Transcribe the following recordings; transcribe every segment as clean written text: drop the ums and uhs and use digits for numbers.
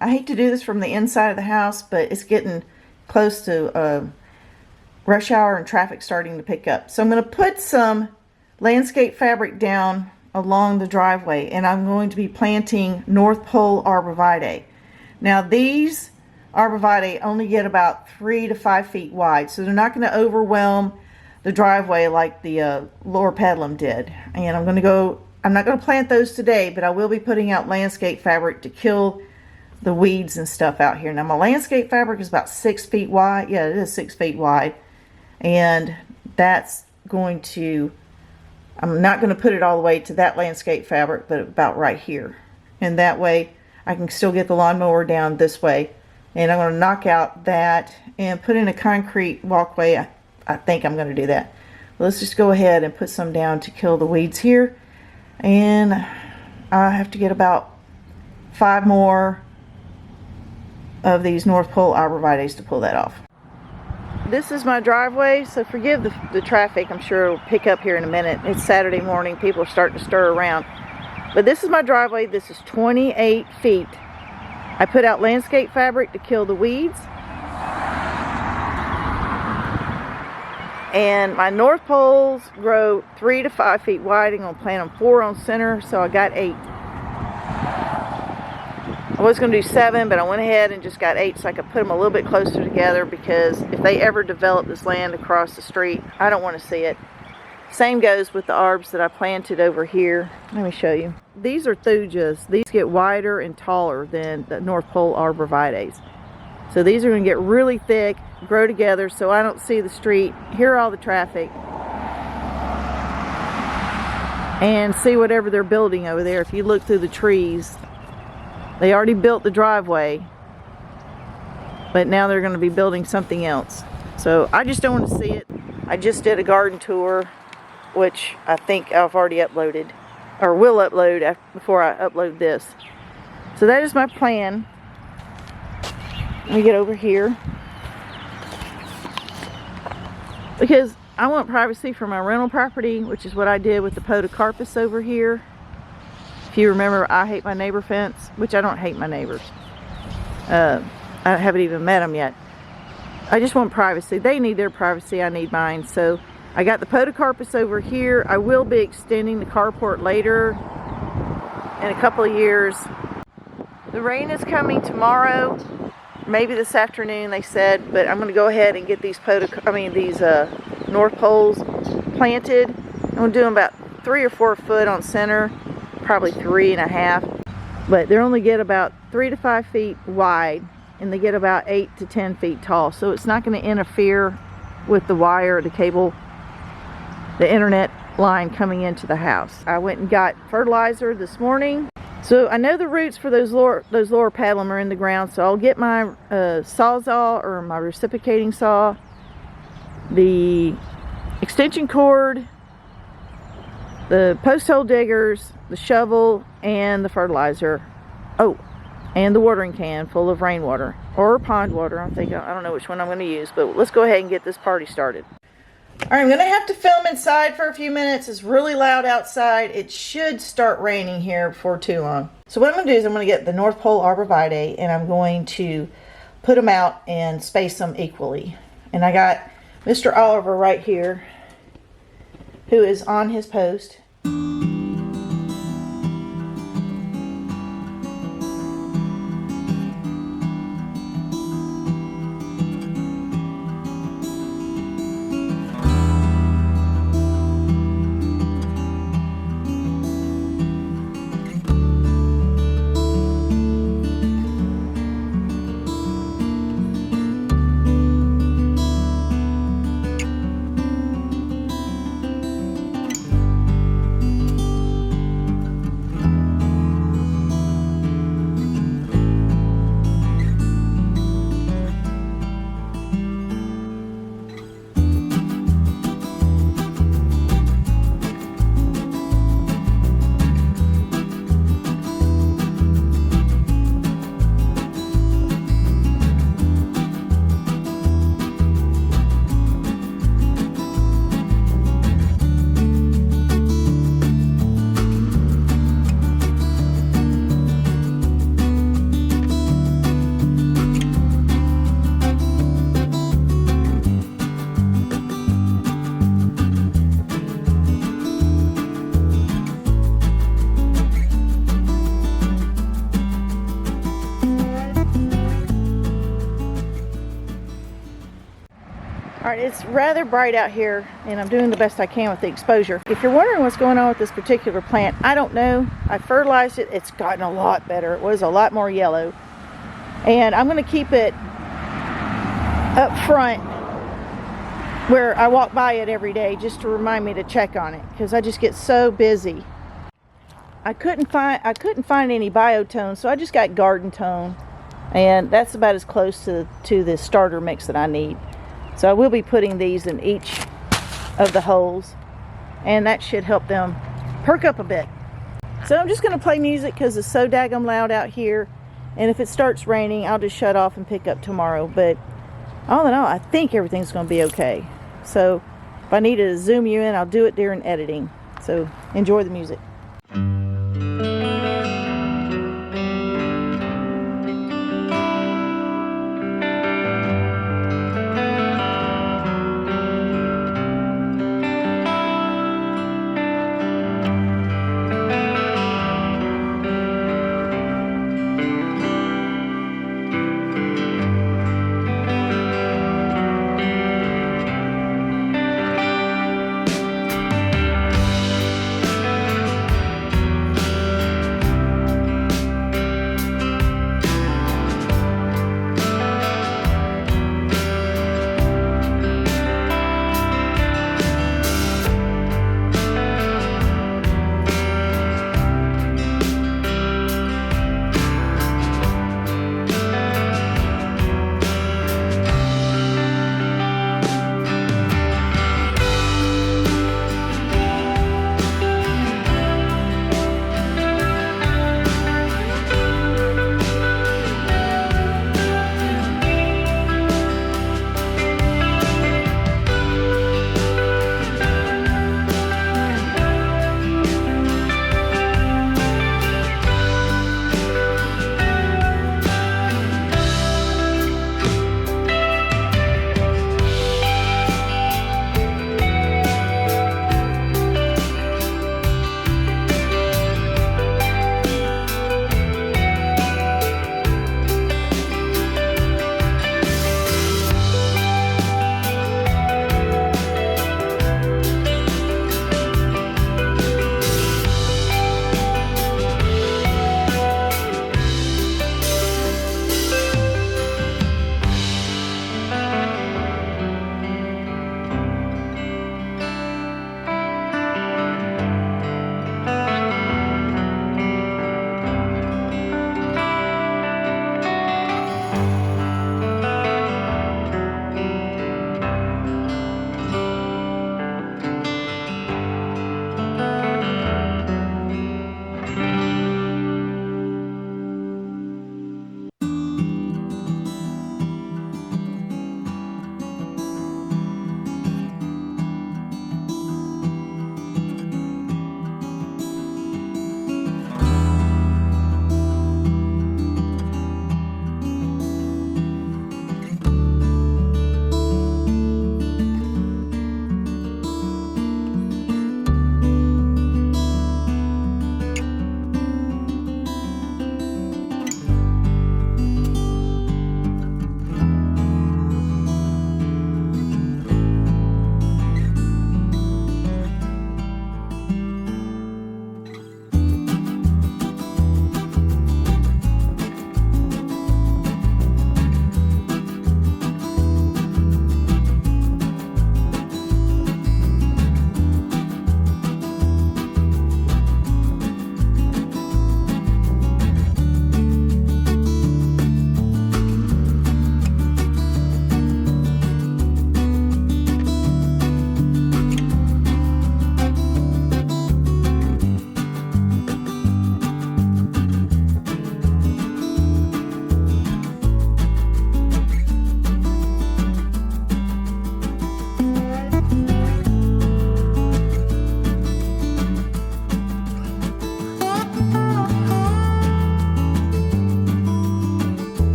I hate to do this from the inside of the house, but it's getting close to rush hour and traffic starting to pick up. So I'm going to put some landscape fabric down along the driveway, and I'm going to be planting North Pole Arborvitae. Now these Arborvitae only get about 3 to 5 feet wide, so they're not going to overwhelm the driveway like the Loropetalum did. And I'm not going to plant those today, but I will be putting out landscape fabric to kill the weeds and stuff out here. Now my landscape fabric is about 6 feet wide. Yeah, it is 6 feet wide. And that's going to, I'm not going to put it all the way to that landscape fabric, but about right here. And that way I can still get the lawnmower down this way. And I'm going to knock out that and put in a concrete walkway. I think I'm going to do that. Let's just go ahead and put some down to kill the weeds here. And I have to get about 5 more of these North Pole Arborvitaes to pull that off. This is my driveway, so forgive the traffic. I'm sure it'll pick up here in a minute. It's Saturday morning. People are starting to stir around. But this is my driveway. This is 28 feet. I put out landscape fabric to kill the weeds. And my North Poles grow 3 to 5 feet wide. I'm going to plant them 4 on center, so I got 8. I was going to do 7, but I went ahead and just got 8 so I could put them a little bit closer together, because if they ever develop this land across the street, I don't want to see it. Same goes with the arbs that I planted over here. Let me show you. These are thujas. These get wider and taller than the North Pole Arborvitaes. So these are going to get really thick, grow together so I don't see the street, hear all the traffic, and see whatever they're building over there. If you look through the trees, they already built the driveway, but now they're going to be building something else. So I just don't want to see it. I just did a garden tour, which I think I've already uploaded, or will upload before I upload this. So that is my plan. Let me get over here, because I want privacy for my rental property, which is what I did with the podocarpus over here. If you remember, I hate my neighbor fence, which I don't hate my neighbors. I haven't even met them yet. I just want privacy. They need their privacy, I need mine. So I got the podocarpus over here. I will be extending the carport later in a couple of years. The rain is coming tomorrow, maybe this afternoon they said, but I'm going to go ahead and get these North Poles planted. I'm going to do them about 3 or 4 foot on center, probably 3.5, but they only get about 3 to 5 feet wide, and they get about 8 to 10 feet tall, so it's not going to interfere with the wire, the cable, the internet line coming into the house. I went and got fertilizer this morning. So I know the roots for those Loropetalum are in the ground, so I'll get my sawzall or my reciprocating saw, the extension cord, the post hole diggers, the shovel, and the fertilizer. Oh, and the watering can full of rainwater or pond water. I don't know which one I'm going to use, but let's go ahead and get this party started. All right, I'm going to have to film inside for a few minutes. It's really loud outside. It should start raining here before too long. So what I'm going to do is I'm going to get the North Pole Arborvitae, and I'm going to put them out and space them equally. And I got Mr. Oliver right here, who is on his post. Alright, it's rather bright out here, and I'm doing the best I can with the exposure. If you're wondering what's going on with this particular plant, I don't know. I fertilized it. It's gotten a lot better. It was a lot more yellow. And I'm going to keep it up front where I walk by it every day just to remind me to check on it, because I just get so busy. I couldn't find any biotone, so I just got garden tone, and that's about as close to the starter mix that I need. So I will be putting these in each of the holes, and that should help them perk up a bit. So I'm just going to play music because it's so daggum loud out here, and if it starts raining, I'll just shut off and pick up tomorrow. But all in all, I think everything's going to be okay. So if I need to zoom you in, I'll do it during editing. So enjoy the music.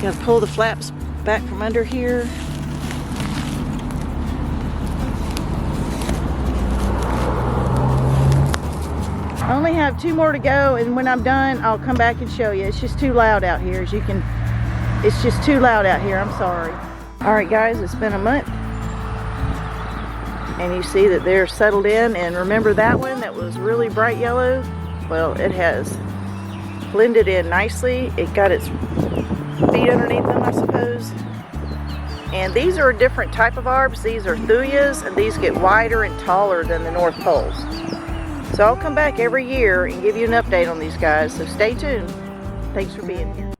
Gotta pull the flaps back from under here. I only have 2 more to go, and when I'm done, I'll come back and show you. It's just too loud out here, as you can, it's just too loud out here, I'm sorry. All right guys, it's been a month, and you see that they're settled in, and remember that one that was really bright yellow? Well, it has blended in nicely. It got its feet underneath them, I suppose. And these are a different type of arbs. These are thuyas, and these get wider and taller than the North Poles. So I'll come back every year and give you an update on these guys, so stay tuned. Thanks for being here.